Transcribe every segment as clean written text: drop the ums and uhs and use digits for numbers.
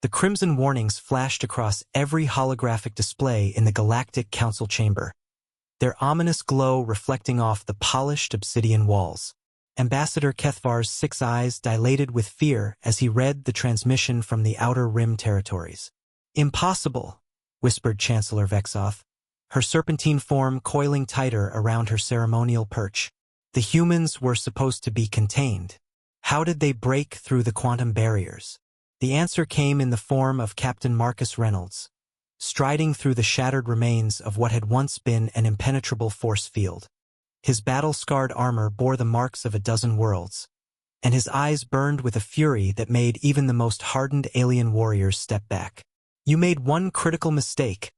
The crimson warnings flashed across every holographic display in the Galactic Council chamber, their ominous glow reflecting off the polished obsidian walls. Ambassador Kethvar's 6 eyes dilated with fear as he read the transmission from the Outer Rim territories. "Impossible," whispered Chancellor Vexoth, her serpentine form coiling tighter around her ceremonial perch. The humans were supposed to be contained. How did they break through the quantum barriers? The answer came in the form of Captain Marcus Reynolds, striding through the shattered remains of what had once been an impenetrable force field. His battle-scarred armor bore the marks of a dozen worlds, and his eyes burned with a fury that made even the most hardened alien warriors step back. "You made one critical mistake,"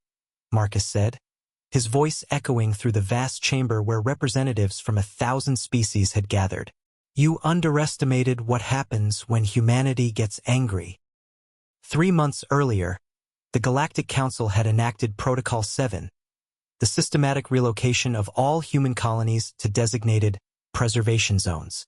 Marcus said, his voice echoing through the vast chamber where representatives from 1,000 species had gathered. "You underestimated what happens when humanity gets angry." 3 months earlier, the Galactic Council had enacted Protocol 7, the systematic relocation of all human colonies to designated preservation zones.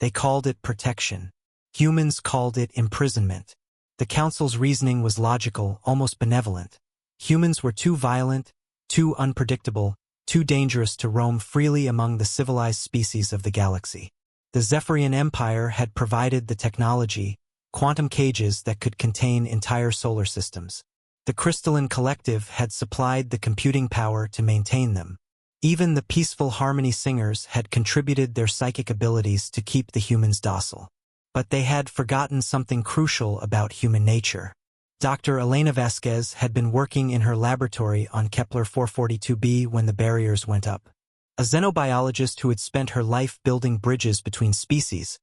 They called it protection. Humans called it imprisonment. The Council's reasoning was logical, almost benevolent. Humans were too violent, too unpredictable, too dangerous to roam freely among the civilized species of the galaxy. The Zephyrian Empire had provided the technology, quantum cages that could contain entire solar systems. The Crystalline Collective had supplied the computing power to maintain them. Even the Peaceful Harmony Singers had contributed their psychic abilities to keep the humans docile. But they had forgotten something crucial about human nature. Dr. Elena Vasquez had been working in her laboratory on Kepler 442b when the barriers went up. A xenobiologist who had spent her life building bridges between species,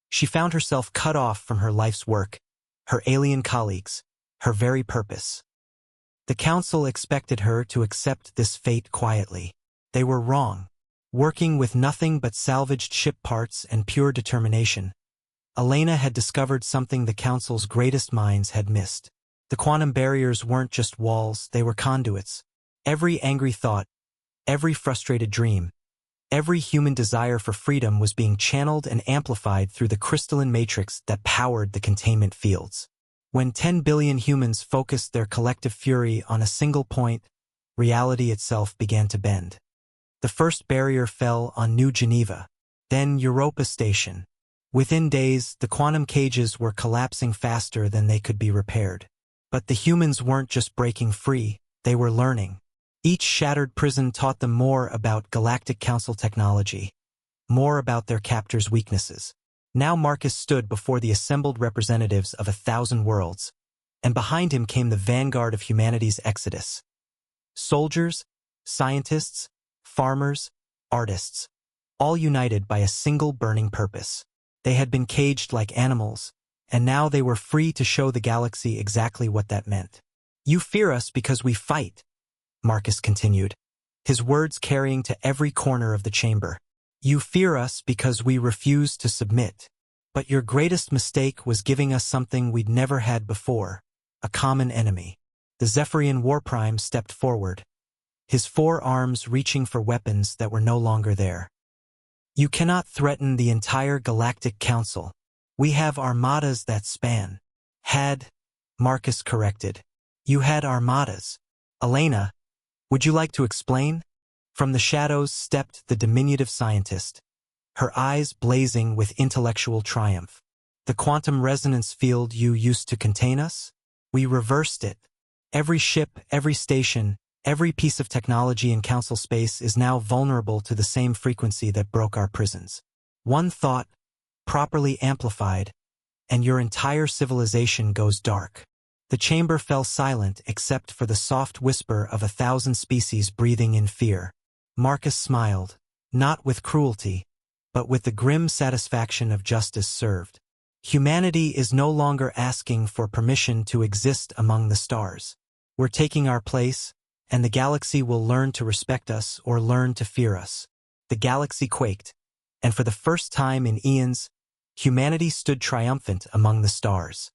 she found herself cut off from her life's work, her alien colleagues, her very purpose. The Council expected her to accept this fate quietly. They were wrong. Working with nothing but salvaged ship parts and pure determination, Elena had discovered something the Council's greatest minds had missed. The quantum barriers weren't just walls, they were conduits. Every angry thought, every frustrated dream, every human desire for freedom was being channeled and amplified through the crystalline matrix that powered the containment fields. When 10 billion humans focused their collective fury on a single point, reality itself began to bend. The first barrier fell on New Geneva, then Europa Station. Within days, the quantum cages were collapsing faster than they could be repaired. But the humans weren't just breaking free, they were learning. Each shattered prison taught them more about Galactic Council technology, more about their captors' weaknesses. Now Marcus stood before the assembled representatives of 1,000 worlds, and behind him came the vanguard of humanity's exodus. Soldiers, scientists, farmers, artists, all united by a single burning purpose. They had been caged like animals, and now they were free to show the galaxy exactly what that meant. "You fear us because we fight," Marcus continued, his words carrying to every corner of the chamber. "You fear us because we refuse to submit. But your greatest mistake was giving us something we'd never had before, a common enemy." The Zephyrian War Prime stepped forward, his 4 arms reaching for weapons that were no longer there. "You cannot threaten the entire Galactic Council. We have armadas that span." "Had," Marcus corrected. "You had armadas." "Elena, would you like to explain?" From the shadows stepped the diminutive scientist, her eyes blazing with intellectual triumph. "The quantum resonance field you used to contain us? We reversed it. Every ship, every station, every piece of technology in Council space is now vulnerable to the same frequency that broke our prisons. One thought, properly amplified, and your entire civilization goes dark." The chamber fell silent except for the soft whisper of 1,000 species breathing in fear. Marcus smiled, not with cruelty, but with the grim satisfaction of justice served. Humanity is no longer asking for permission to exist among the stars. We're taking our place, and the galaxy will learn to respect us or learn to fear us. The galaxy quaked, and for the first time in eons, humanity stood triumphant among the stars.